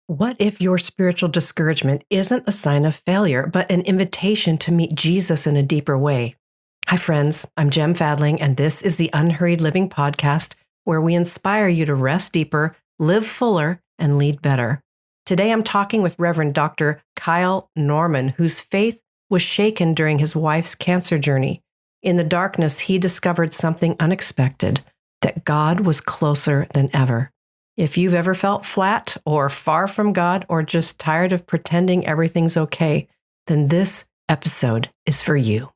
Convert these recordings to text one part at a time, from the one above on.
What if your spiritual discouragement isn't a sign of failure, but an invitation to meet Jesus in a deeper way? Hi, friends. I'm Jem Fadling, and this is the Unhurried Living Podcast, where we inspire you to rest deeper, live fuller, and lead better. Today, I'm talking with Reverend Dr. Kyle Norman, whose faith was shaken during his wife's cancer journey. In the darkness, he discovered something unexpected, that God was closer than ever. If you've ever felt flat or far from God or just tired of pretending everything's okay, then this episode is for you.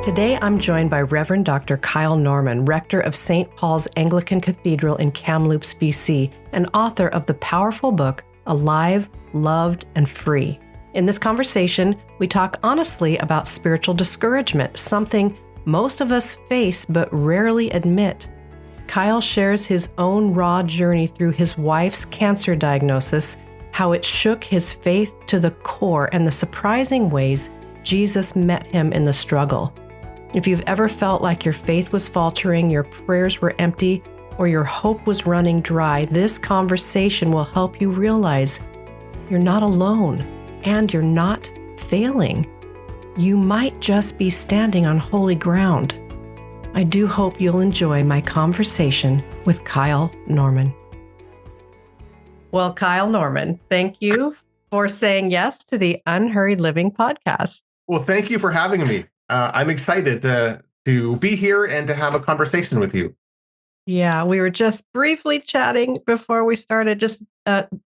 Today, I'm joined by Reverend Dr. Kyle Norman, rector of St. Paul's Anglican Cathedral in Kamloops, BC, and author of the powerful book, Alive, Loved, and Free. In this conversation, we talk honestly about spiritual discouragement, something most of us face but rarely admit. Kyle shares his own raw journey through his wife's cancer diagnosis, how it shook his faith to the core, and the surprising ways Jesus met him in the struggle. If you've ever felt like your faith was faltering, your prayers were empty, or your hope was running dry, this conversation will help you realize you're not alone. And you're not failing. You might just be standing on holy ground. I do hope you'll enjoy my conversation with Kyle Norman. Well, Kyle Norman, thank you for saying yes to the Unhurried Living Podcast. Well, thank you for having me. I'm excited to be here and to have a conversation with you. Yeah, we were just briefly chatting before we started.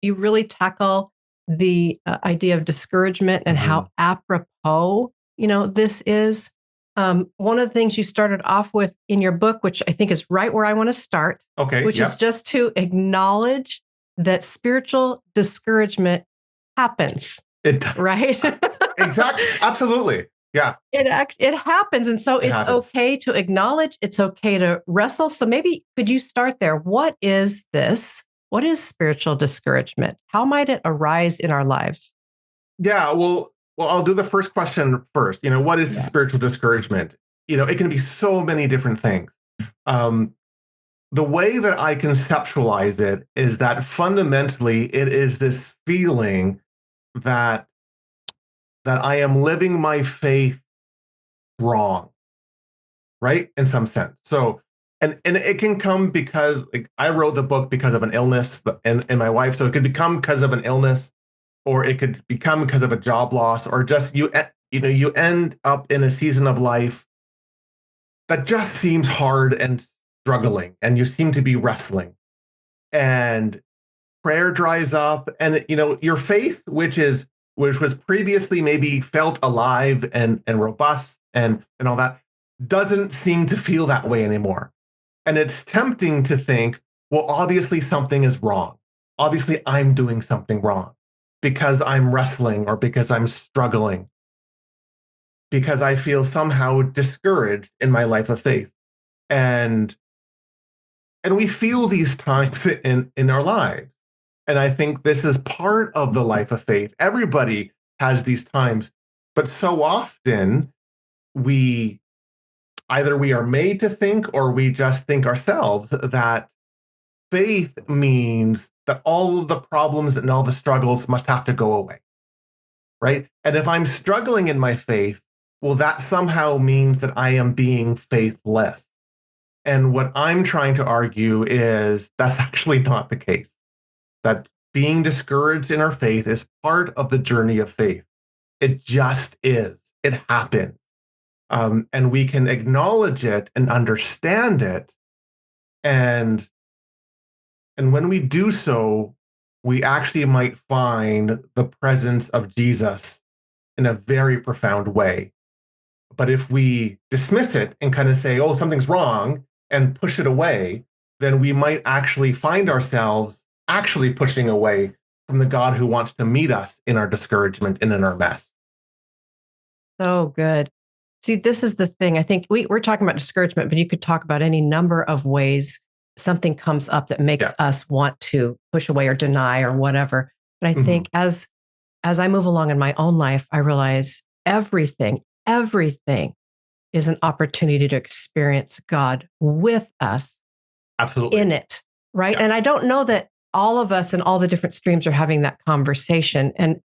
You really tackle the idea of discouragement and how apropos, this is. One of the things you started off with in your book, which I think is right where I want to start, which is just to acknowledge that spiritual discouragement happens. Right? Exactly. Absolutely. Yeah. It happens. And so it's okay to acknowledge, it's okay to wrestle. So maybe could you start there? What is this? What is spiritual discouragement? How might it arise in our lives? Yeah, well, I'll do the first question first. What is spiritual discouragement? It can be so many different things. The way that I conceptualize it is that fundamentally it is this feeling that I am living my faith wrong, right? In some sense. So And it can come because I wrote the book because of an illness and my wife. So it could become because of an illness, or it could become because of a job loss, or just you end up in a season of life that just seems hard and struggling, and you seem to be wrestling, and prayer dries up, and your faith, which was previously maybe felt alive and robust and all that, doesn't seem to feel that way anymore. And it's tempting to think, well, obviously something is wrong. Obviously I'm doing something wrong because I'm wrestling, or because I'm struggling, because I feel somehow discouraged in my life of faith. And we feel these times in our lives. And I think this is part of the life of faith. Everybody has these times, but so often either we are made to think, or we just think ourselves that faith means that all of the problems and all the struggles must have to go away, right? And if I'm struggling in my faith, well, that somehow means that I am being faithless. And what I'm trying to argue is that's actually not the case. That being discouraged in our faith is part of the journey of faith. It just is. It happens. And we can acknowledge it and understand it. And when we do so, we actually might find the presence of Jesus in a very profound way. But if we dismiss it and kind of say, oh, something's wrong, and push it away, then we might actually find ourselves actually pushing away from the God who wants to meet us in our discouragement and in our mess. So good. See, this is the thing. I think we're talking about discouragement, but you could talk about any number of ways something comes up that makes us want to push away or deny or whatever. But I think as I move along in my own life, I realize everything is an opportunity to experience God with us Absolutely. in it, right? Yeah. And I don't know that all of us and all the different streams are having that conversation. And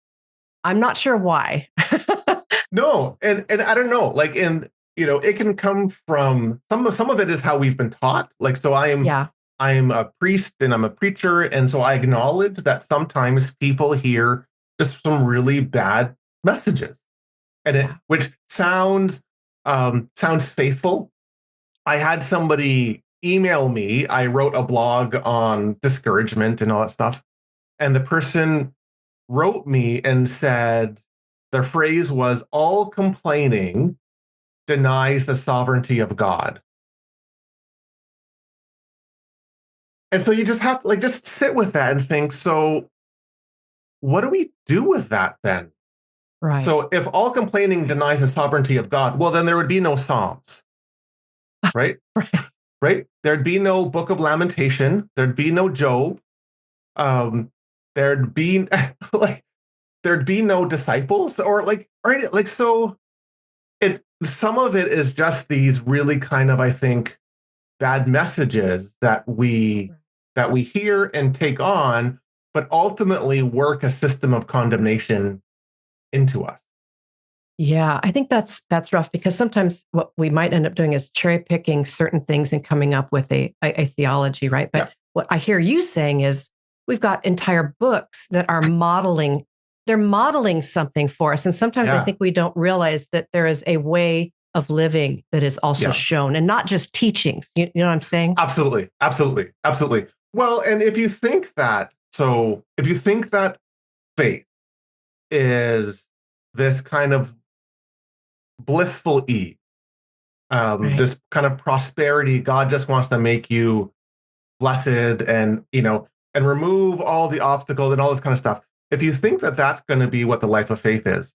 I'm not sure why. No, and I don't know, like, it can come from some of it is how we've been taught. Like, so Yeah. I'm a priest and I'm a preacher, and so I acknowledge that sometimes people hear just some really bad messages, and Yeah. which sounds faithful. I had somebody email me. I wrote a blog on discouragement and all that stuff, and the person wrote me and said their phrase was, all complaining denies the sovereignty of God. And so you just have to like just sit with that and think, so what do we do with that then? Right. So if all complaining denies the sovereignty of God, well, then there would be no Psalms, right? Right. Right? There'd be no Book of Lamentation. There'd be no Job. Um, there'd be like there'd be no disciples or like right like so it some of it is just these really kind of, I think, bad messages that we hear and take on, but ultimately work a system of condemnation into us. Yeah, I think that's rough because sometimes what we might end up doing is cherry picking certain things and coming up with a theology, right? Yeah. But what I hear you saying is we've got entire books that are modeling, they're modeling something for us. And sometimes I Yeah. think we don't realize that there is a way of living that is also Yeah. shown and not just teachings. You know what I'm saying? Absolutely. Absolutely. Absolutely. Well, and if you think that faith is this kind of blissful ease, Right. this kind of prosperity, God just wants to make you blessed and, and remove all the obstacles and all this kind of stuff. If you think that that's going to be what the life of faith is,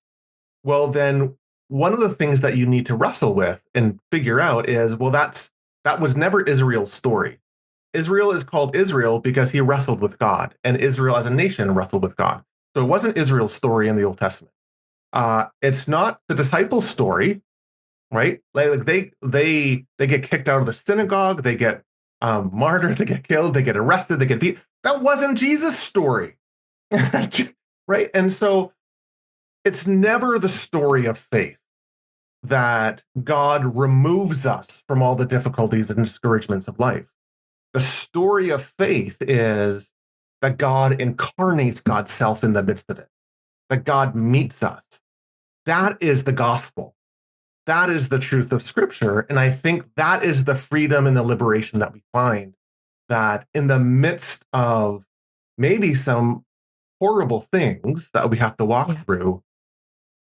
well, then one of the things that you need to wrestle with and figure out is, well, that was never Israel's story. Israel is called Israel because he wrestled with God, and Israel as a nation wrestled with God. So it wasn't Israel's story in the Old Testament. It's not the disciples' story, right? Like they get kicked out of the synagogue, they get martyred, they get killed, they get arrested, they get beat. That wasn't Jesus' story, right? And so it's never the story of faith that God removes us from all the difficulties and discouragements of life. The story of faith is that God incarnates God's self in the midst of it, that God meets us. That is the gospel. That is the truth of Scripture. And I think that is the freedom and the liberation that we find, that in the midst of maybe some horrible things that we have to walk through,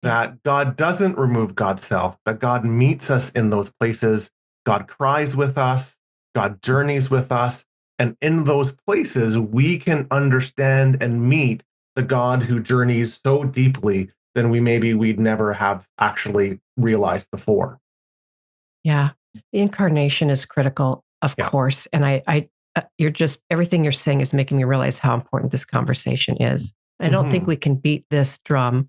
that God doesn't remove God's self, that God meets us in those places. God cries with us, God journeys with us. And in those places, we can understand and meet the God who journeys so deeply than we'd never have actually realized before. Yeah. The incarnation is critical, of course. And you're just, everything you're saying is making me realize how important this conversation is. I don't think we can beat this drum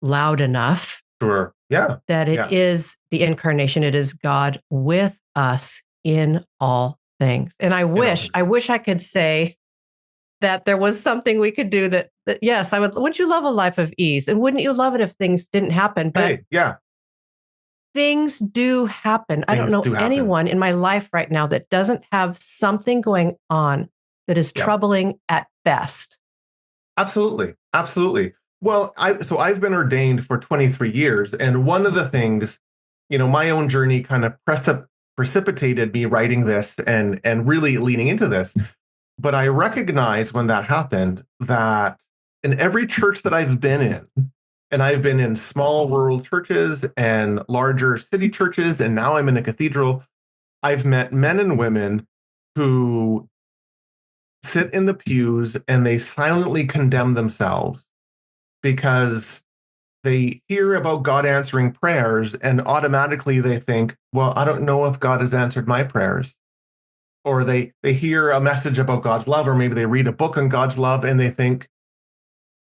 loud enough. Sure. Yeah. That it is the incarnation. It is God with us in all things. And I wish I could say that there was something we could do that yes, I would. Wouldn't you love a life of ease? And wouldn't you love it if things didn't happen? But things do happen. I don't know anyone in my life right now that doesn't have something going on that is troubling at best. Absolutely. Absolutely. Well, I've been ordained for 23 years. And one of the things, my own journey kind of precipitated me writing this and really leaning into this. But I recognize when that happened that in every church that I've been in, and I've been in small rural churches and larger city churches, and now I'm in a cathedral, I've met men and women who sit in the pews and they silently condemn themselves because they hear about God answering prayers and automatically they think, well, I don't know if God has answered my prayers. Or they hear a message about God's love, or maybe they read a book on God's love and they think,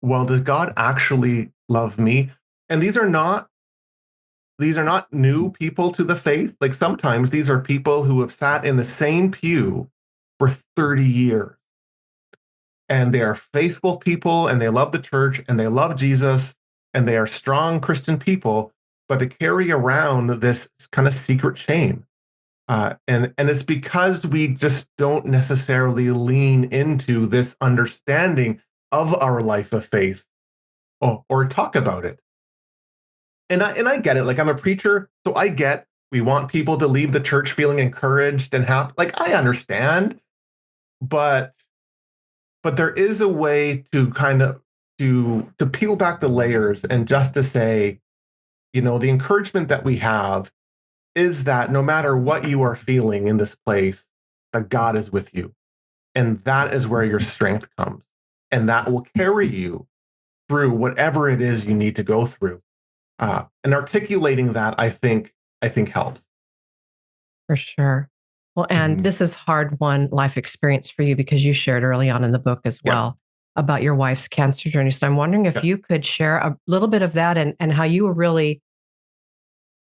well, does God actually love me? And these are not these are not new people to the faith. Like sometimes these are people who have sat in the same pew for 30 years, and they are faithful people, and they love the church, and they love Jesus, and they are strong Christian people, but they carry around this kind of secret shame. And it's because we just don't necessarily lean into this understanding of our life of faith, or talk about it. And I get it. Like, I'm a preacher, so I get we want people to leave the church feeling encouraged and happy. Like, I understand, but there is a way to kind of to peel back the layers and just to say, the encouragement that we have is that no matter what you are feeling in this place, that God is with you. And that is where your strength comes. And that will carry you through whatever it is you need to go through. And articulating that, I think helps. For sure. Well, and this is hard-won life experience for you because you shared early on in the book as well about your wife's cancer journey. So I'm wondering if you could share a little bit of that and how you were really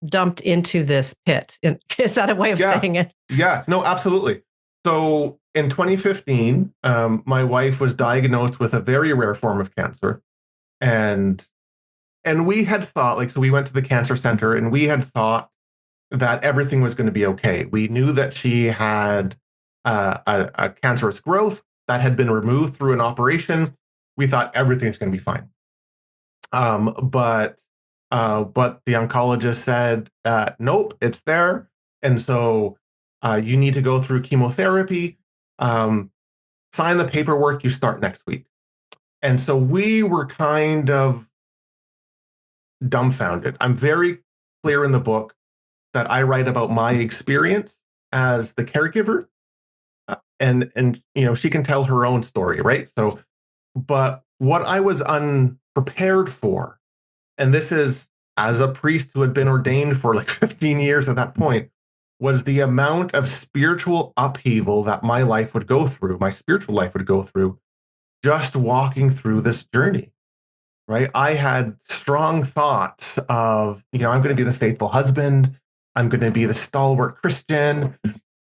dumped into this pit. Is that a way of saying it? Yeah, no, absolutely. So in 2015, my wife was diagnosed with a very rare form of cancer. And we had thought, like, so we went to the cancer center and we had thought that everything was going to be okay. We knew that she had a cancerous growth that had been removed through an operation. We thought everything's going to be fine. But the oncologist said, nope, it's there. And so you need to go through chemotherapy, sign the paperwork, you start next week. And so we were kind of dumbfounded. I'm very clear in the book that I write about my experience as the caregiver. And she can tell her own story, right? So, but what I was unprepared for, and this is as a priest who had been ordained for like 15 years at that point, was the amount of spiritual upheaval that my life would go through, my spiritual life would go through, just walking through this journey, right? I had strong thoughts of, I'm going to be the faithful husband. I'm going to be the stalwart Christian.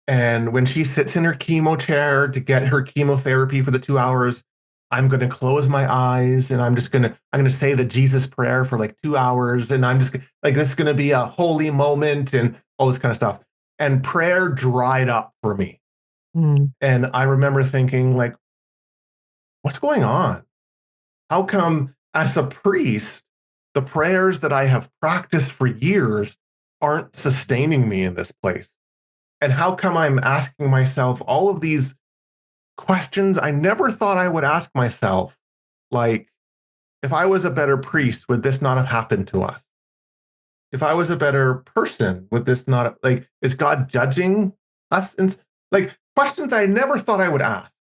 And when she sits in her chemo chair to get her chemotherapy for the 2 hours, I'm going to close my eyes and I'm going to say the Jesus prayer for like 2 hours. And I'm just like, this is going to be a holy moment and all this kind of stuff. And prayer dried up for me. And I remember thinking, like, what's going on? How come as a priest, the prayers that I have practiced for years aren't sustaining me in this place? And how come I'm asking myself all of these questions I never thought I would ask myself? Like, if I was a better priest, would this not have happened to us? If I was a better person, would this not, like, is God judging us? And like, questions I never thought I would ask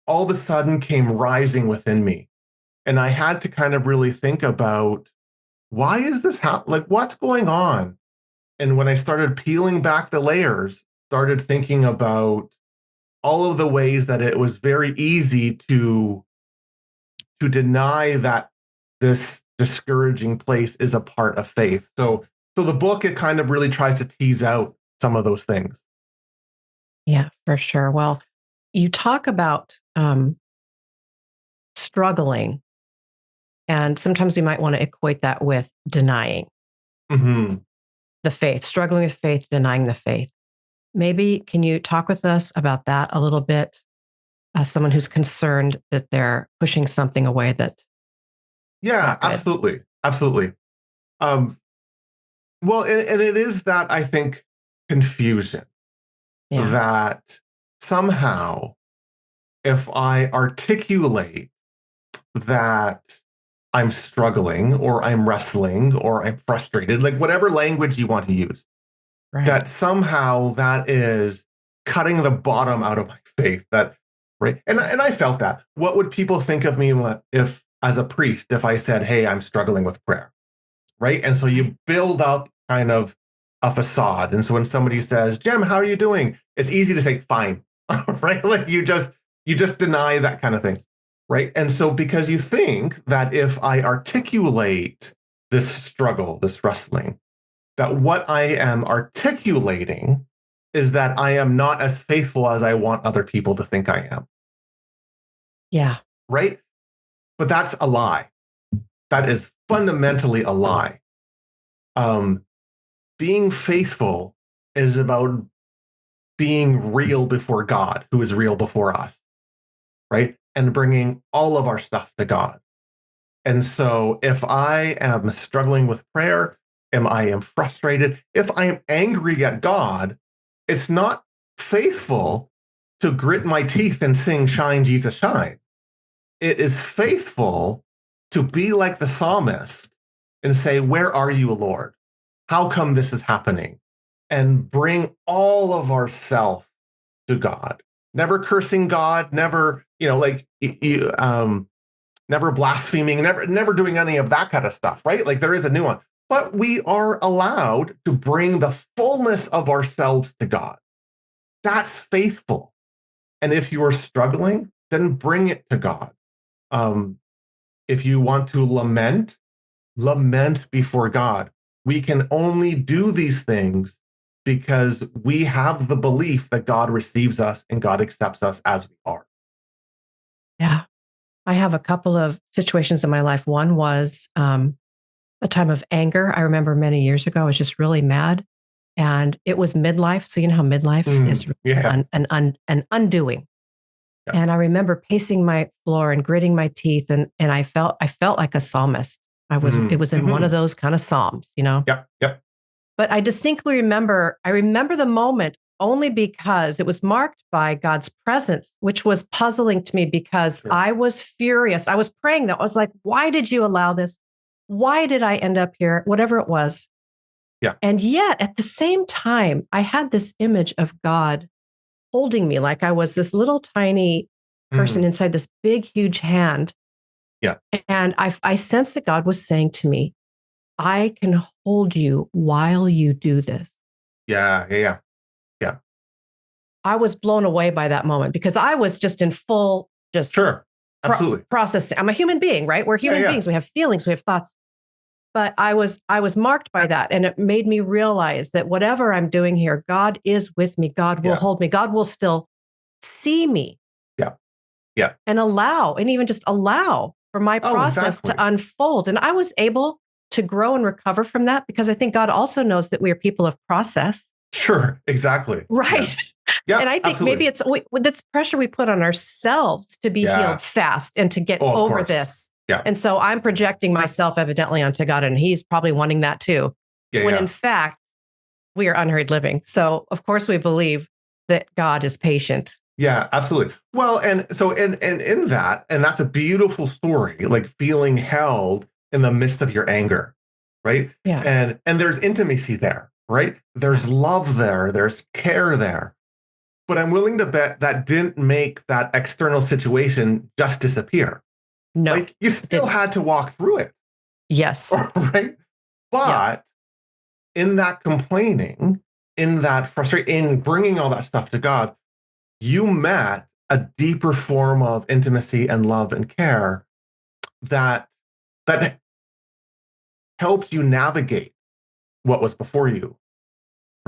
all of a sudden came rising within me. And I had to kind of really think about, why is this like, what's going on? And when I started peeling back the layers, started thinking about all of the ways that it was very easy to deny that this discouraging place is a part of faith. So the book, it kind of really tries to tease out some of those things. Yeah, for sure. Well, you talk about struggling, and sometimes we might want to equate that with denying the faith, struggling with faith, denying the faith. Maybe can you talk with us about that a little bit, as someone who's concerned that they're pushing something away that? Yeah, absolutely. Well, and it is that, I think, confusion that somehow, if I articulate that I'm struggling or I'm wrestling or I'm frustrated, like whatever language you want to use, that somehow that is cutting the bottom out of my faith. That, right? And I felt that. What would people think of me if, as a priest, if I said, "Hey, I'm struggling with prayer," right? And so you build up kind of a facade. And so when somebody says, "Jem, how are you doing?" It's easy to say, "Fine," right? Like you just deny that kind of thing, right? And so because you think that if I articulate this struggle, this wrestling, that what I am articulating is that I am not as faithful as I want other people to think I am. Yeah. Right? But that's a lie. That is fundamentally a lie. Being faithful is about being real before God, who is real before us, right? And bringing all of our stuff to God. And so if I am struggling with prayer, I am frustrated, if I am angry at God, it's not faithful to grit my teeth and sing Shine, Jesus, Shine. It is faithful to be like the psalmist and say, where are you, Lord? How come this is happening? And bring all of ourself to God. Never cursing God, never, never blaspheming, never doing any of that kind of stuff, right? Like there is a nuance. But we are allowed to bring the fullness of ourselves to God. That's faithful. And if you are struggling, then bring it to God. If you want to lament before God. We can only do these things because we have the belief that God receives us and God accepts us as we are. Yeah. I have a couple of situations in my life. One was a time of anger. I remember many years ago, I was just really mad. And it was midlife. So you know how midlife is an undoing. Yeah. And I remember pacing my floor and gritting my teeth. And I felt like a psalmist. It was in one of those kind of psalms, you know? Yep. But I distinctly remember the moment only because it was marked by God's presence, which was puzzling to me because I was furious. I was praying that. I was like, why did you allow this? Why did I end up here? Whatever it was. Yeah. And yet at the same time, I had this image of God holding me like I was this little tiny person inside this big, huge hand. Yeah. And I sensed that God was saying to me, I can hold you while you do this. Yeah. I was blown away by that moment because I was just in full, absolutely processing. I'm a human being, right? We're human beings. We have feelings, we have thoughts. But I was marked by that. And it made me realize that whatever I'm doing here, God is with me. God will hold me. God will still see me. Yeah. And even just allow for my process to unfold. And I was able to grow and recover from that because I think God also knows that we are people of process. Sure, exactly. Right. Yeah, and I think maybe it's this pressure we put on ourselves to be healed fast and to get over this. Yeah. And so I'm projecting myself evidently onto God, and he's probably wanting that too. When in fact, we are unhurried living. So of course we believe that God is patient. Yeah, absolutely. Well, and so in that, and that's a beautiful story, like feeling held in the midst of your anger, right? Yeah. And there's intimacy there, right? There's love there, there's care there. But I'm willing to bet that didn't make that external situation just disappear. No. Like you still had to walk through it. Yes. Right? But in that complaining, in that frustration, in bringing all that stuff to God, you met a deeper form of intimacy and love and care that helps you navigate what was before you,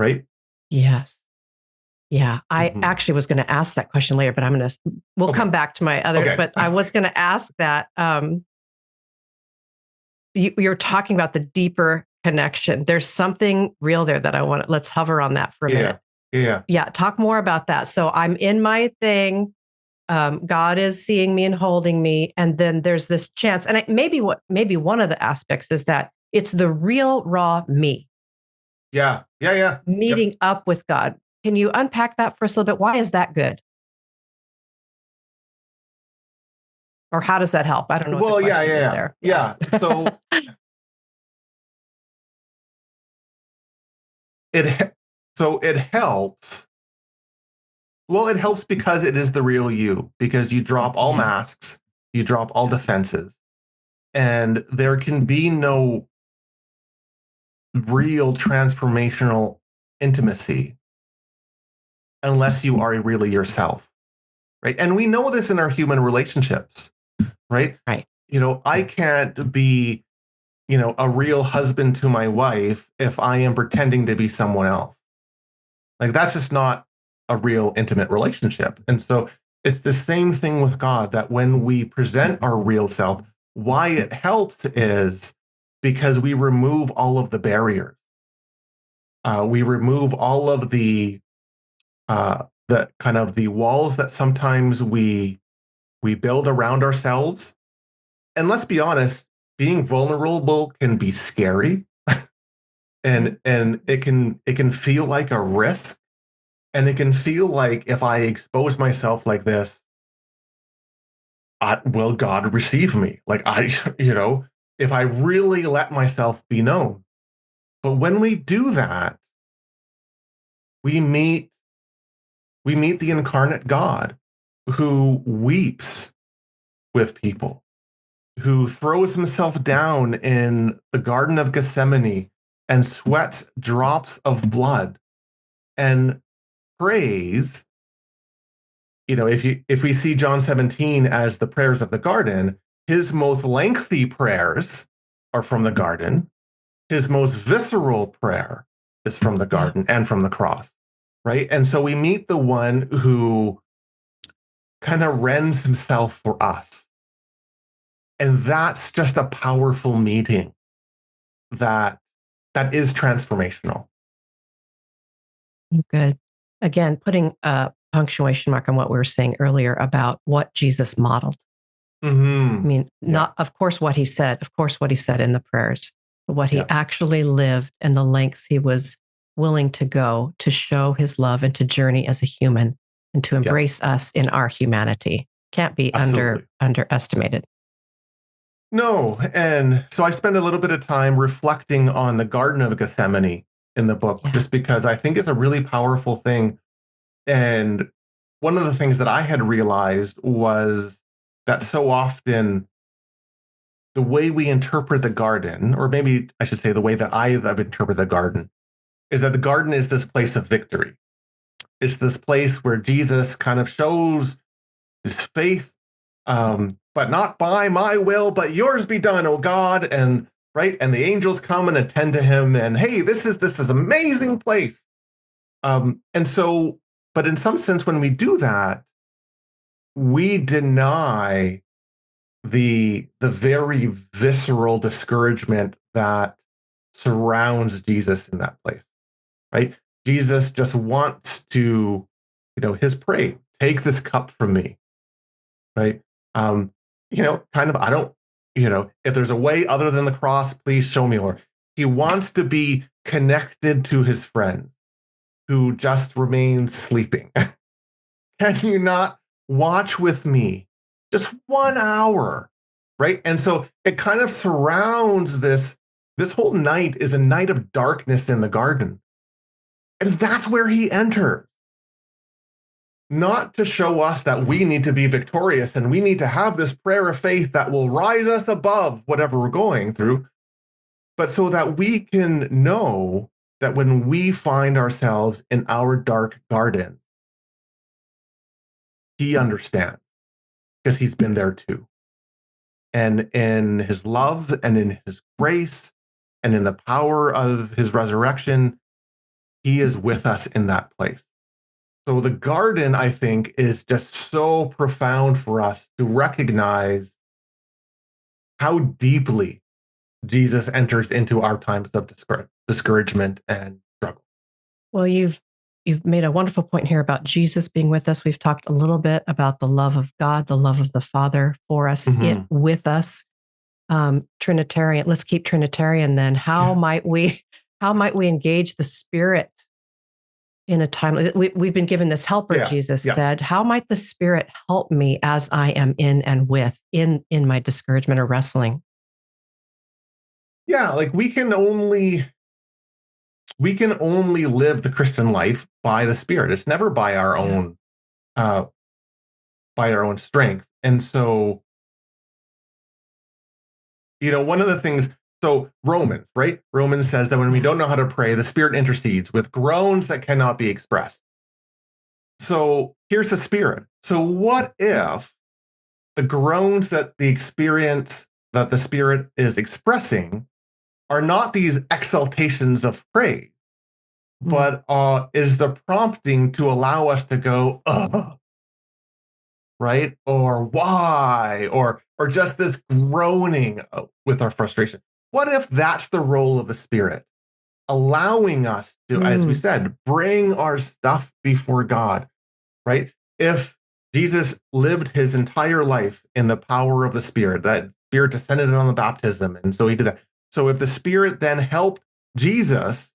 right? Yes. Yeah. I actually was going to ask that question later, but we'll come back to my other, but I was going to ask that you're talking about the deeper connection. There's something real there that let's hover on that for a minute. Yeah. Talk more about that. So I'm in my thing. God is seeing me and holding me. And then there's this chance. And maybe one of the aspects is that it's the real raw me. Yeah. Meeting up with God. Can you unpack that for us a little bit? Why is that good? Or how does that help? I don't know. Well, what the question is there. Yeah. So it helps. Well, it helps because it is the real you, because you drop all masks, you drop all defenses, and there can be no real transformational intimacy unless you are really yourself, right? And we know this in our human relationships, right? Right. I can't be, a real husband to my wife if I am pretending to be someone else. Like that's just not a real intimate relationship. And so it's the same thing with God, that when we present our real self, why it helps is because we remove all of the barriers. We remove all of the kind of the walls that sometimes we build around ourselves. And let's be honest, being vulnerable can be scary, and it can feel like a risk, and it can feel like if I expose myself like this, will God receive me? Like if I really let myself be known. But when we do that, we meet the incarnate God who weeps with people, who throws himself down in the Garden of Gethsemane and sweats drops of blood and prays. If we see John 17 as the prayers of the garden, his most lengthy prayers are from the garden. His most visceral prayer is from the garden and from the cross, right? And so we meet the one who kind of rends himself for us. And that's just a powerful meeting that is transformational. Good. Again, putting a punctuation mark on what we were saying earlier about what Jesus modeled. Mm-hmm. I mean, not, of course, what he said in the prayers, but what he actually lived and the lengths he was willing to go to show his love and to journey as a human and to embrace us in our humanity. Can't be underestimated. No. And so I spend a little bit of time reflecting on the Garden of Gethsemane in the book, just because I think it's a really powerful thing. And one of the things that I had realized was that so often the way we interpret the garden, or maybe I should say the way that I've interpreted the garden, is that the garden is this place of victory. It's this place where Jesus kind of shows his faith, but not by my will, but yours be done, oh God. And right, and the angels come and attend to him, and hey, this is amazing place. And so, but in some sense, when we do that, we deny the very visceral discouragement that surrounds Jesus in that place, right? Jesus just wants to, his pray, take this cup from me, right? Kind of, I don't, if there's a way other than the cross, please show me. Or he wants to be connected to his friends who just remain sleeping. Can you not watch with me just 1 hour, right? And so it kind of surrounds this whole night is a night of darkness in the garden. And that's where he enters. Not to show us that we need to be victorious and we need to have this prayer of faith that will rise us above whatever we're going through, but so that we can know that when we find ourselves in our dark garden, he understands because he's been there too. And in his love and in his grace and in the power of his resurrection, he is with us in that place. So the garden, I think, is just so profound for us to recognize how deeply Jesus enters into our times of discouragement and struggle. Well, you've made a wonderful point here about Jesus being with us. We've talked a little bit about the love of God, the love of the Father for us, it with us. Trinitarian. Let's keep Trinitarian then. How might we engage the Spirit in a time? We've been given this helper, Jesus said. How might the Spirit help me as I am in and with in my discouragement or wrestling? Yeah, like we can only live the Christian life by the Spirit. It's never by our own strength. And so, one of the things, so Romans, right? Romans says that when we don't know how to pray, the Spirit intercedes with groans that cannot be expressed. So here's the Spirit. So what if the groans that the Spirit is expressing are not these exaltations of praise, but is the prompting to allow us to go, ugh, right? Or why? Or just this groaning with our frustration. What if that's the role of the Spirit? Allowing us to, as we said, bring our stuff before God, right? If Jesus lived his entire life in the power of the Spirit, that Spirit descended on the baptism, and so he did that. So if the Spirit then helped Jesus,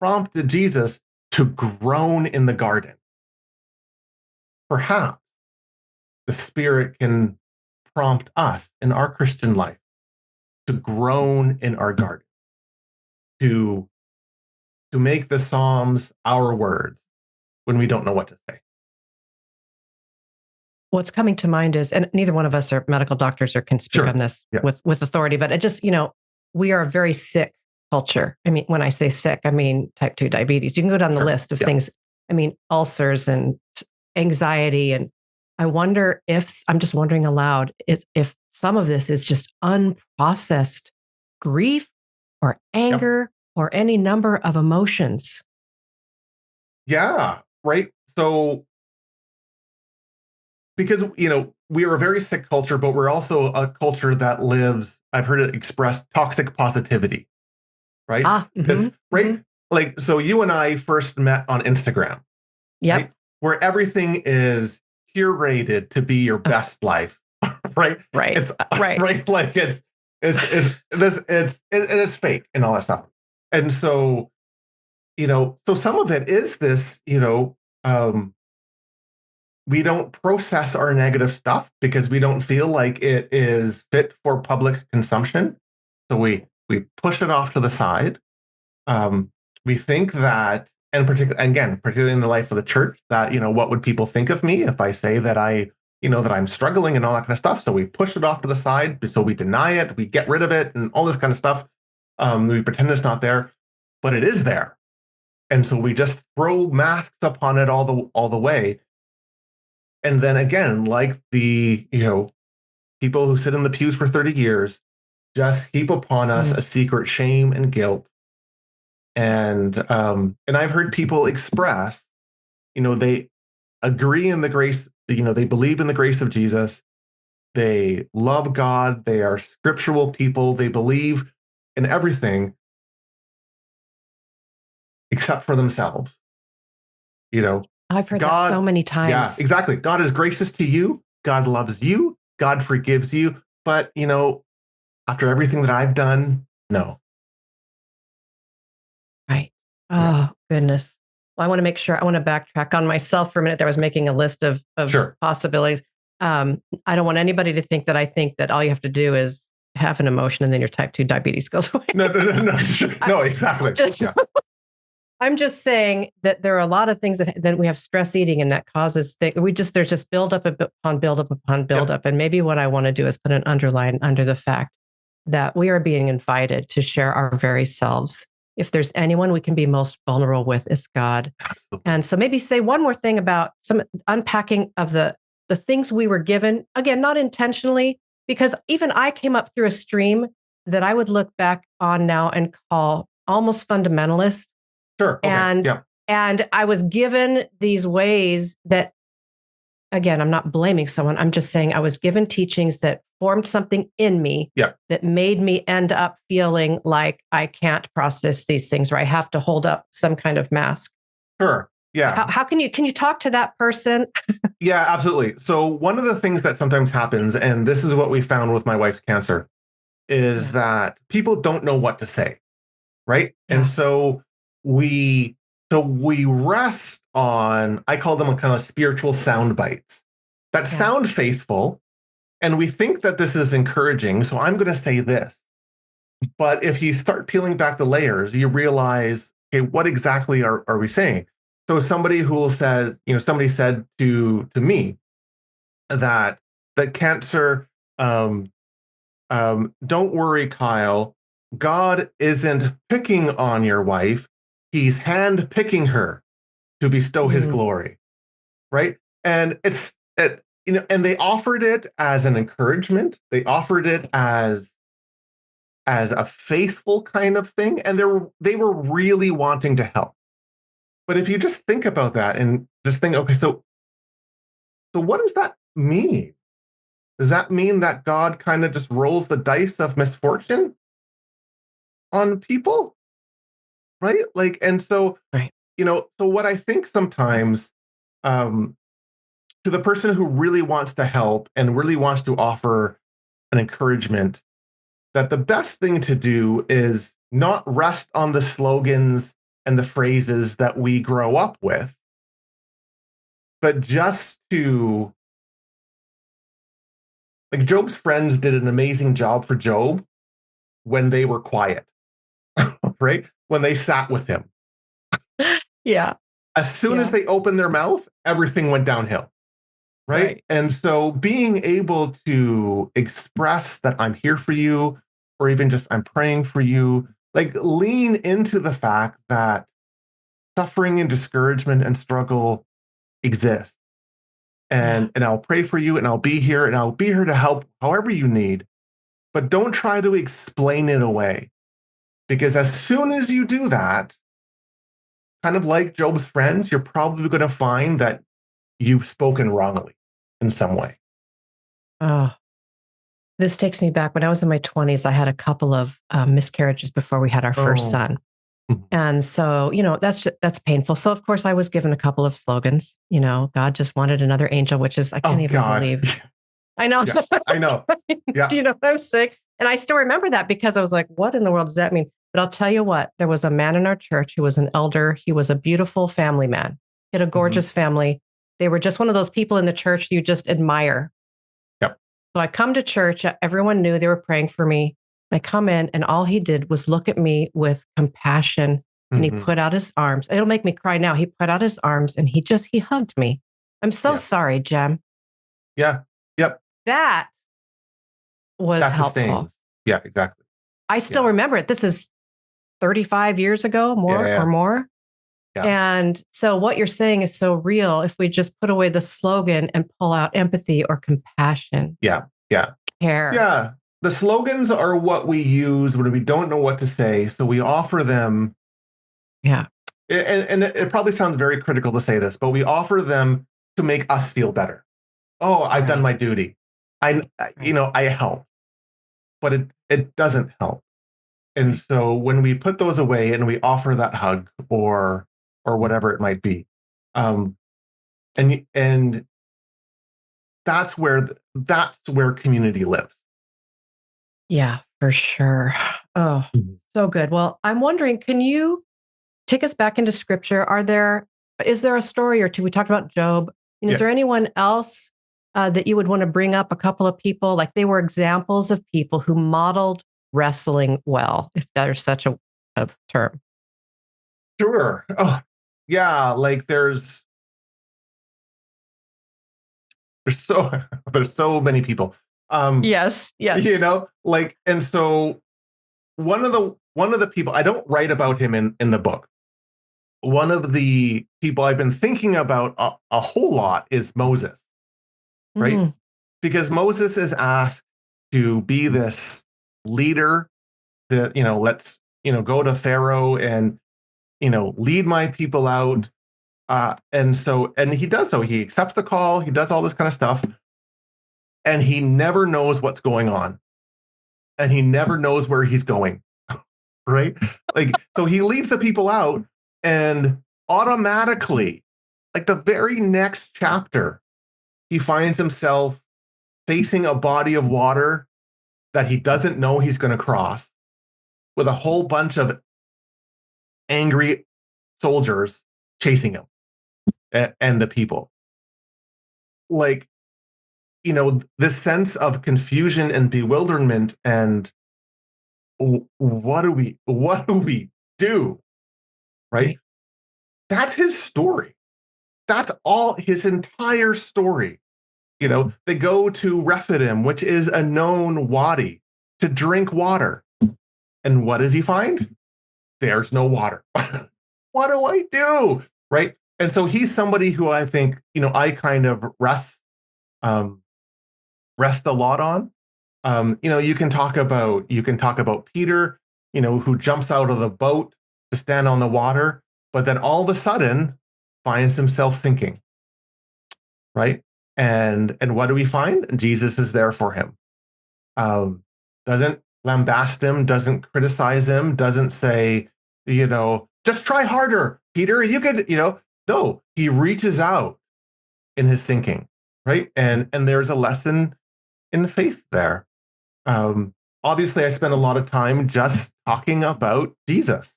prompted Jesus to groan in the garden, perhaps the Spirit can prompt us in our Christian life to groan in our garden, to make the Psalms our words when we don't know what to say. What's coming to mind is, and neither one of us are medical doctors or can speak on this with authority, but it just, we are a very sick culture. I mean, when I say sick, I mean type 2 diabetes. You can go down the list of things. I mean, ulcers and anxiety. And I wonder if, I'm just wondering aloud, if some of this is just unprocessed grief or anger or any number of emotions. Yeah, right. So, because, we are a very sick culture, but we're also a culture that lives, I've heard it expressed, toxic positivity, right? Right? Like, so you and I first met on Instagram, right? Where everything is curated to be your best life, right? Right. It's right. Like it's fake and all that stuff. And so, so some of it is this, we don't process our negative stuff because we don't feel like it is fit for public consumption. So we push it off to the side. We think that, and particularly in the life of the church, that, what would people think of me if I say that that I'm struggling and all that kind of stuff. So we push it off to the side. So we deny it, we get rid of it and all this kind of stuff. We pretend it's not there, but it is there. And so we just throw masks upon it all the way. And then again, like the, people who sit in the pews for 30 years, just heap upon us a secret shame and guilt. And I've heard people express, they agree in the grace, they believe in the grace of Jesus. They love God. They are scriptural people. They believe in everything except for themselves. I've heard that so many times. Yeah, exactly. God is gracious to you. God loves you. God forgives you. But, after everything that I've done, no. Right. Oh, goodness. Well, I want to make sure, I want to backtrack on myself for a minute. There, I was making a list of possibilities. I don't want anybody to think that I think that all you have to do is have an emotion and then your type 2 diabetes goes away. No, exactly. I'm just saying that there are a lot of things that we have stress eating, and that causes there's just build up upon build up upon build up. And maybe what I want to do is put an underline under the fact that we are being invited to share our very selves. If there's anyone we can be most vulnerable with, it's God. Absolutely. And so maybe say one more thing about some unpacking of the things we were given, again, not intentionally, because even I came up through a stream that I would look back on now and call almost fundamentalist. Sure. Okay. And I was given these ways that, again, I'm not blaming someone. I'm just saying I was given teachings that formed something in me that made me end up feeling like I can't process these things, or I have to hold up some kind of mask. Sure. Yeah. How can you talk to that person? Yeah, absolutely. So one of the things that sometimes happens, and this is what we found with my wife's cancer, is that people don't know what to say. Right. Yeah. And so we rest on, I call them a kind of spiritual sound bites that sound faithful. And we think that this is encouraging. So I'm going to say this. But if you start peeling back the layers, you realize, okay, what exactly are we saying? So somebody somebody said to me that cancer, don't worry, Kyle, God isn't picking on your wife. He's hand picking her to bestow his glory. Right. And and they offered it as an encouragement. They offered it as as a faithful kind of thing, and they were really wanting to help. But if you just think about that and just think, okay, so what does that mean? Does that mean that God kind of just rolls the dice of misfortune on people? Right? Like, and so, Right. so what I think sometimes, um, to the person who really wants to help and really wants to offer an encouragement, that the best thing to do is not rest on the slogans and the phrases that we grow up with, but just to, like, Job's friends did an amazing job for Job when they were quiet, right? When they sat with him. Yeah. As soon as Yeah. they opened their mouth, everything went downhill, right? Right. And so being able to express that I'm here for you, or even just I'm praying for you, like lean into the fact that suffering and discouragement and struggle exist. Yeah. And I'll pray for you and I'll be here to help however you need. But don't try to explain it away. Because as soon as you do that, kind of like Job's friends, you're probably going to find that you've spoken wrongly in some way. Oh, this takes me back when I was in my 20s. I had a couple of miscarriages before we had our first Oh, son. mhm. And so, that's painful. So, of course, I was given a couple of slogans. God just wanted another angel, which is, I Oh can't even God. believe. I know. Yeah, I know. Do Yeah. you know what I'm saying? And I still remember that because I was like, what in the world does that mean? But I'll tell you what, there was a man in our church who was an elder. He was a beautiful family man. He had a Mhm. gorgeous family. They were just one of those people in the church you just admire. Yep. So I come to church. Everyone knew they were praying for me. I come in, and all he did was look at me with compassion, and he Mhm. put out his arms. It'll make me cry now. He put out his arms and he hugged me. I'm so Yeah. sorry, Jem. Yeah. Yep. That was That helpful. sustains. Yeah, exactly. I still Yeah. remember it. This is 35 years ago, Yeah. more or Yeah. more. Yeah. And so what you're saying is so real. If we just put away the slogan and pull out empathy or compassion, Yeah. Yeah. care. Yeah. The slogans are what we use when we don't know what to say. So we offer them, Yeah. and it probably sounds very critical to say this, but we offer them to make us feel better. Oh, I've done Right. my duty. Right. I help, but it doesn't help. And Right. so when we put those away and we offer that hug or whatever it might be, um, and that's where community lives. Yeah, for sure. Oh, Mhm. so good. Well, I'm wondering, can you take us back into scripture? Is there a story or two? We talked about Job. And is Yeah, there anyone else that you would want to bring up? A couple of people, like they were examples of people who modeled wrestling well, if there's such a term. sure. Oh, yeah. Like there's so there's so many people. Um, Yes, yes. like, and so one of the people, I don't write about him in the book. One of the people I've been thinking about a whole lot is Moses, right? Mm, Because Moses is asked to be this leader that, let's, go to Pharaoh and, lead my people out. And he does so. He accepts the call, he does all this kind of stuff, and he never knows what's going on. And he never knows where he's going. Right? Like, so he leads the people out, and automatically, like the very next chapter, he finds himself facing a body of water that he doesn't know he's going to cross, with a whole bunch of angry soldiers chasing him and the people. Like, this sense of confusion and bewilderment and what do we do? Right? right. That's his story. That's all his entire story. They go to Rephidim, which is a known wadi, to drink water. And what does he find? There's no water. What do I do? Right. And so he's somebody who I think, I kind of rest a lot on. You can talk about Peter, who jumps out of the boat to stand on the water, but then all of a sudden finds himself sinking, right? And what do we find? Jesus is there for him. Doesn't lambast him, doesn't criticize him, doesn't say, just try harder, Peter. You could, no, he reaches out in his sinking, right? And there's a lesson in faith there. Obviously, I spent a lot of time just talking about Jesus,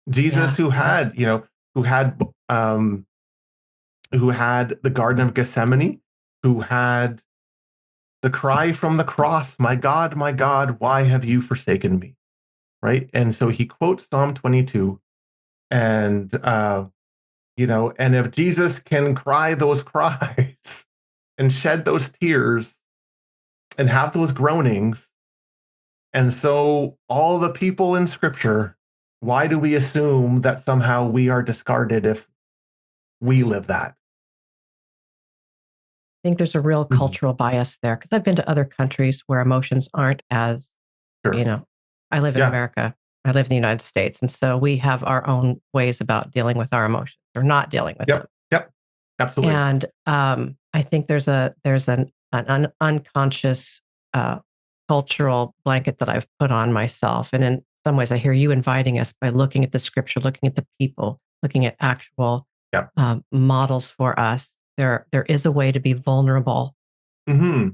Jesus, Yeah. who had, who had, who had the Garden of Gethsemane, who had the cry from the cross, my God, why have you forsaken me? Right. And so he quotes Psalm 22. And, and if Jesus can cry those cries and shed those tears and have those groanings, and so all the people in scripture, why do we assume that somehow we are discarded if we live that? I think there's a real Mhm. cultural bias there because I've been to other countries where emotions aren't as, Sure. you know, I live in Yeah. America, I live in the United States. And so we have our own ways about dealing with our emotions or not dealing with them. Yep. Yep. Absolutely. And I think there's an unconscious cultural blanket that I've put on myself. And in some ways, I hear you inviting us by looking at the scripture, looking at the people, looking at actual Yep. models for us. There is a way to be vulnerable Hmm.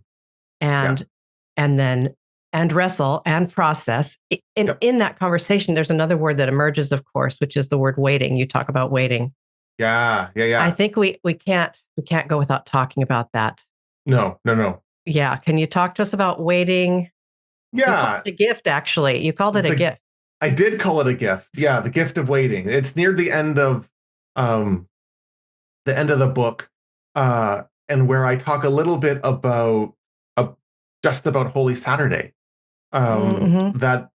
Yeah. and and then and wrestle and process. In Yep. in that conversation, there's another word that emerges, of course, which is the word waiting. You talk about waiting. Yeah. Yeah. I Yeah. think we can't go without talking about that. No, no, no. Yeah. Can you talk to us about waiting? You called Yeah. it a gift, actually. You called it a The gift. I did call it a gift. Yeah, the gift of waiting. It's near um the end of the book, and where I talk a little bit about uh, just about Holy Saturday. Mm-hmm. That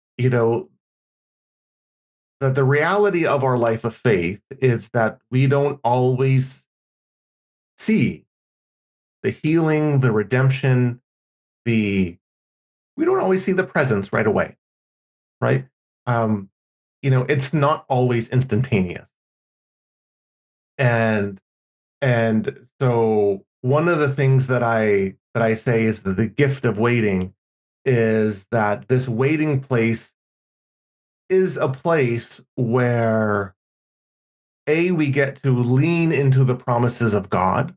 that the reality of our life of faith is that we don't always see the healing, the redemption, the we don't always see the presence right away, right? Um, it's not always instantaneous. And so one of the things that I say is that the gift of waiting is that this waiting place is a place where we get to lean into the promises of God,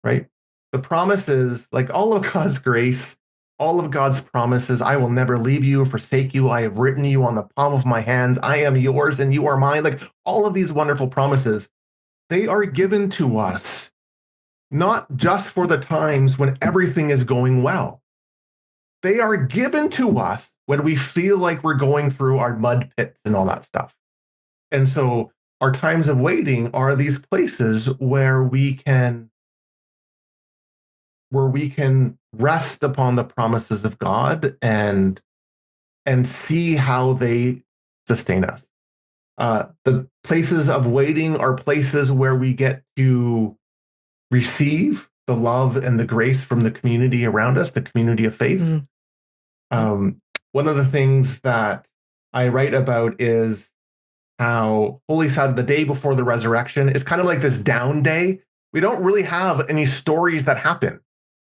right? The promises, like all of God's grace, all of God's promises, I will never leave you or forsake you. I have written you on the palm of my hands. I am yours and you are mine. Like all of these wonderful promises, they are given to us not just for the times when everything is going well. They are given to us when we feel like we're going through our mud pits and all that stuff. And so our times of waiting are these places where we can rest upon the promises of God and see how they sustain us. The places of waiting are places where we get to receive the love and the grace from the community around us, the community of faith. Mm. One of the things that I write about is how Holy Saturday, the day before the resurrection, is kind of like this down day. We don't really have any stories that happen,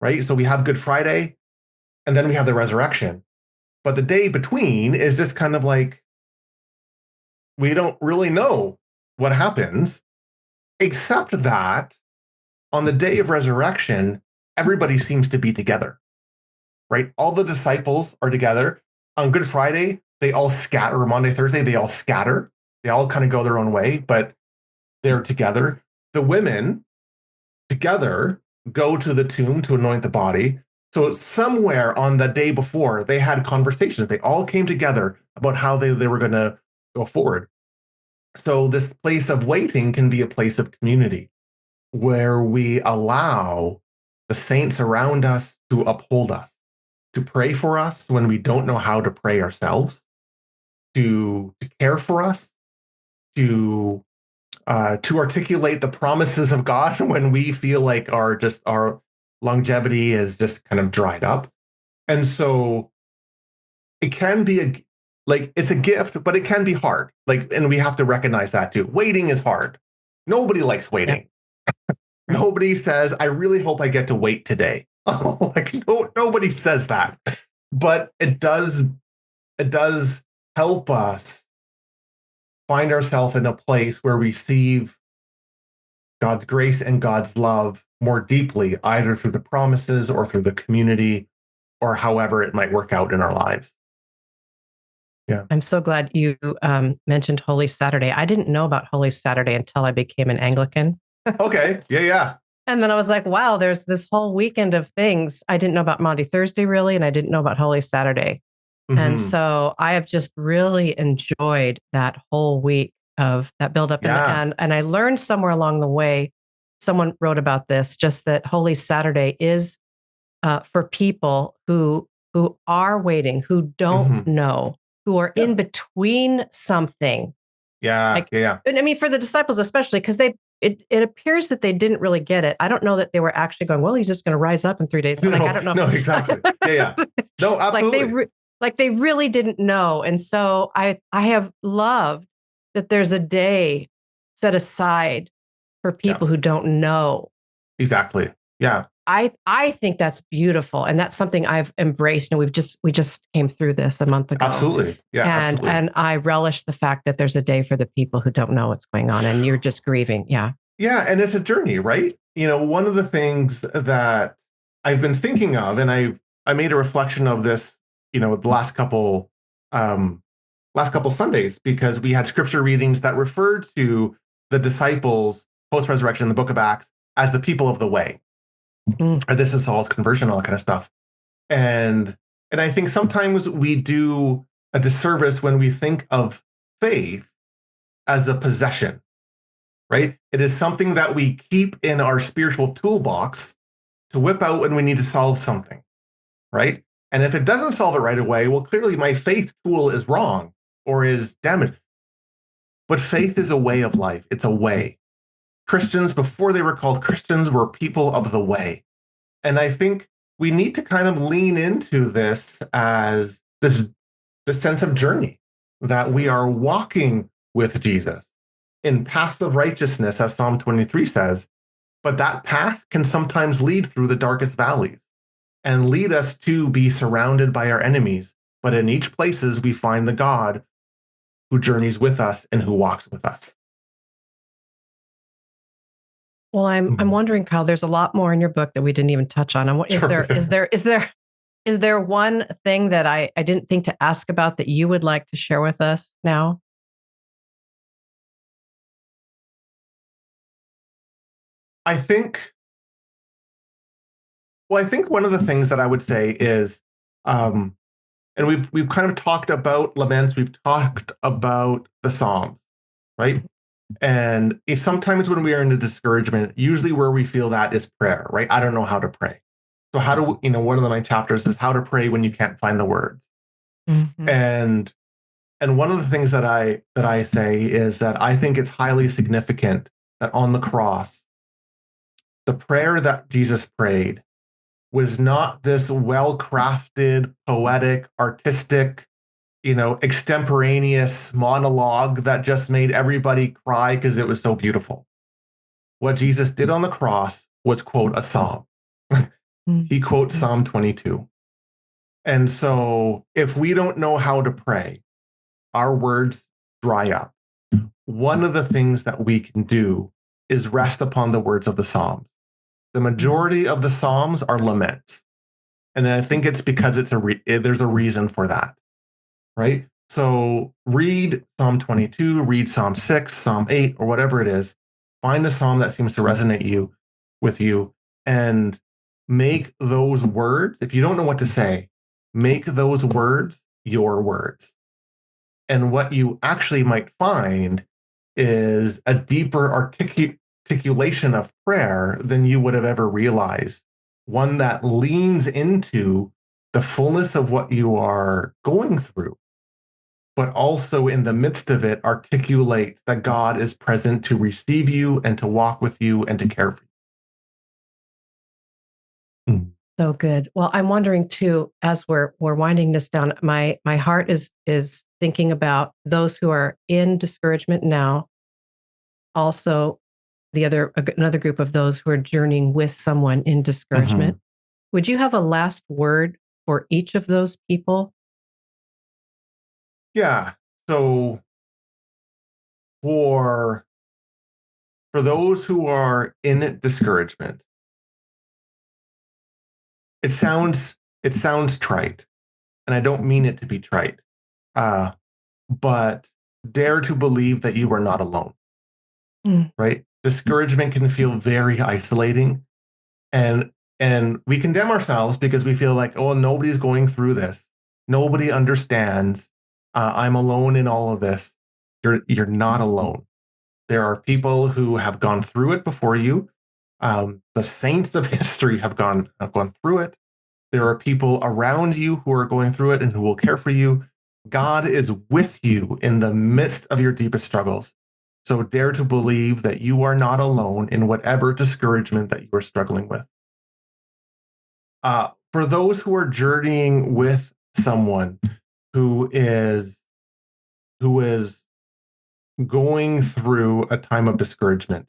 right? So we have Good Friday and then we have the resurrection. But the day between is just kind of like, we don't really know what happens, except that on the day of resurrection, everybody seems to be together, right? All the disciples are together. On Good Friday, they all scatter, or Monday, Thursday, they all scatter. They all kind of go their own way, but they're together. The women together go to the tomb to anoint the body. So somewhere on the day before, they had conversations. They all came together about how they were going to go forward. So this place of waiting can be a place of community where we allow the saints around us to uphold us, to pray for us when we don't know how to pray ourselves, to care for us, to articulate the promises of God when we feel like our longevity is just kind of dried up. And so it can be it's a gift, but it can be hard. And we have to recognize that too. Waiting is hard. Nobody likes Yep. waiting. Right. Nobody says, I really hope I get to wait today. Nobody says that. But it does help us find ourselves in a place where we receive God's grace and God's love more deeply, either through the promises or through the community or however it might work out in our lives. Yeah. I'm so glad you mentioned Holy Saturday. I didn't know about Holy Saturday until I became an Anglican. Okay. Yeah. And then I was like, wow, there's this whole weekend of things. I didn't know about Maundy Thursday, really, and I didn't know about Holy Saturday. Mm-hmm. And so I have just really enjoyed that whole week of that buildup. Yeah. And I learned somewhere along the way, someone wrote about this, just that Holy Saturday is for people who are waiting, who don't know, who are in between something. Yeah. And I mean, for the disciples especially, because it appears that they didn't really get it. I don't know that they were actually going, well, he's just going to rise up in 3 days. I don't know. No, exactly. Yeah. No, absolutely. They really didn't know. And so I have loved that there's a day set aside for people who don't know. Exactly. Yeah. I think that's beautiful. And that's something I've embraced. And we just came through this a month ago. Absolutely. Yeah. And I relish the fact that there's a day for the people who don't know what's going on and you're just grieving. Yeah. Yeah. And it's a journey, right? One of the things that I've been thinking of, and I made a reflection of this, the last couple Sundays, because we had scripture readings that referred to the disciples post-resurrection in the book of Acts as the people of the way. Or this is Saul's conversion, all that kind of stuff. And I think sometimes we do a disservice when we think of faith as a possession, right? It is something that we keep in our spiritual toolbox to whip out when we need to solve something, right? And if it doesn't solve it right away, well, clearly my faith tool is wrong or is damaged. But faith is a way of life. It's a way. Christians, before they were called Christians, were people of the way. And I think we need to kind of lean into this as the sense of journey, that we are walking with Jesus in paths of righteousness, as Psalm 23 says. But that path can sometimes lead through the darkest valleys and lead us to be surrounded by our enemies. But in each places, we find the God who journeys with us and who walks with us. Well, I'm wondering, Kyle, there's a lot more in your book that we didn't even touch on. And is there one thing that I didn't think to ask about that you would like to share with us now? I think one of the things that I would say is, and we've kind of talked about laments, we've talked about the Psalms, right? And if sometimes when we are in a discouragement, usually where we feel that is prayer, right? I don't know how to pray. So how do one of my chapters is how to pray when you can't find the words. Mm-hmm. And one of the things that I say is that I think it's highly significant that on the cross, the prayer that Jesus prayed was not this well-crafted, poetic, artistic, extemporaneous monologue that just made everybody cry because it was so beautiful. What Jesus did on the cross was quote a psalm. He quotes Psalm 22. And so if we don't know how to pray, our words dry up. One of the things that we can do is rest upon the words of the Psalms. The majority of the Psalms are laments. And I think it's because there's a reason for that. Right? So read Psalm 22, read Psalm 6, Psalm 8, or whatever it is. Find a psalm that seems to resonate with you, and make those words, if you don't know what to say, make those words your words. And what you actually might find is a deeper articulation of prayer than you would have ever realized. One that leans into the fullness of what you are going through, but also in the midst of it, articulate that God is present to receive you and to walk with you and to care for you. So good. Well, I'm wondering too, as we're winding this down, my heart is thinking about those who are in discouragement now. Also, another group of those who are journeying with someone in discouragement. Mhm. Would you have a last word for each of those people? Yeah. So for those who are in discouragement, it sounds trite, and I don't mean it to be trite. Uh, but dare to believe that you are not alone, Mm. right? Discouragement can feel very isolating, and we condemn ourselves because we feel like, oh, nobody's going through this. Nobody understands. I'm alone in all of this. You're not alone. There are people who have gone through it before you. The saints of history have gone through it. There are people around you who are going through it and who will care for you. God is with you in the midst of your deepest struggles. So dare to believe that you are not alone in whatever discouragement that you are struggling with. For those who are journeying with someone who is going through a time of discouragement,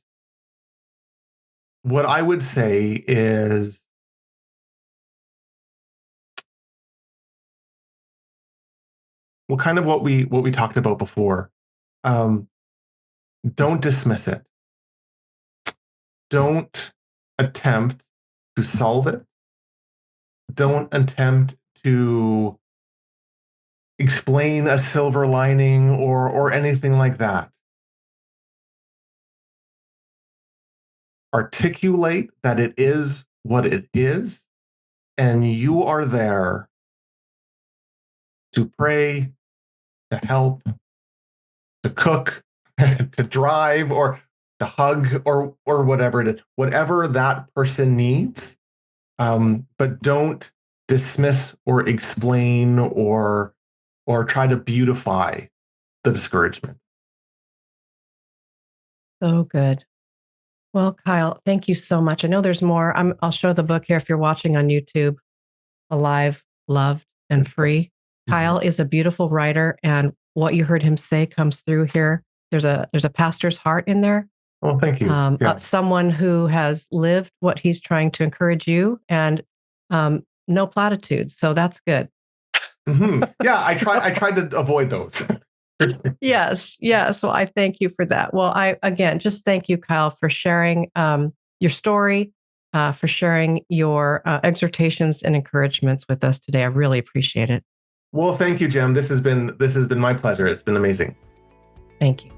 what I would say is, well, kind of what we talked about before. Um, don't dismiss it. Don't attempt to solve it. Don't attempt to explain a silver lining or anything like that. Articulate that it is what it is, and you are there to pray, to help, to cook, to drive, or to hug, or whatever it is, whatever that person needs. But don't dismiss or explain or try to beautify the discouragement. So good. Well, Kyle, thank you so much. I know there's more. I'll show the book here if you're watching on YouTube. Alive, Loved, and Free. Kyle Mhm. is a beautiful writer, and what you heard him say comes through here. There's a pastor's heart in there. Well, thank you. Yeah. Someone who has lived what he's trying to encourage you, and no platitudes. So that's good. Yeah, I So- tried to avoid those. Yes, yes. Well, I thank you for that. Well, I again just thank you, Kyle, for sharing your story, for sharing your exhortations and encouragements with us today. I really appreciate it. Well, thank you, Jim. This has been my pleasure. It's been amazing. Thank you.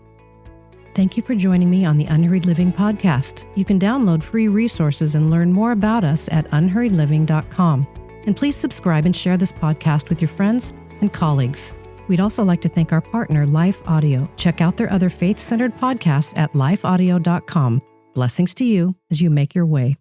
Thank you for joining me on the Unhurried Living podcast. You can download free resources and learn more about us at unhurriedliving.com. And please subscribe and share this podcast with your friends and colleagues. We'd also like to thank our partner, Life Audio. Check out their other faith-centered podcasts at lifeaudio.com. Blessings to you as you make your way.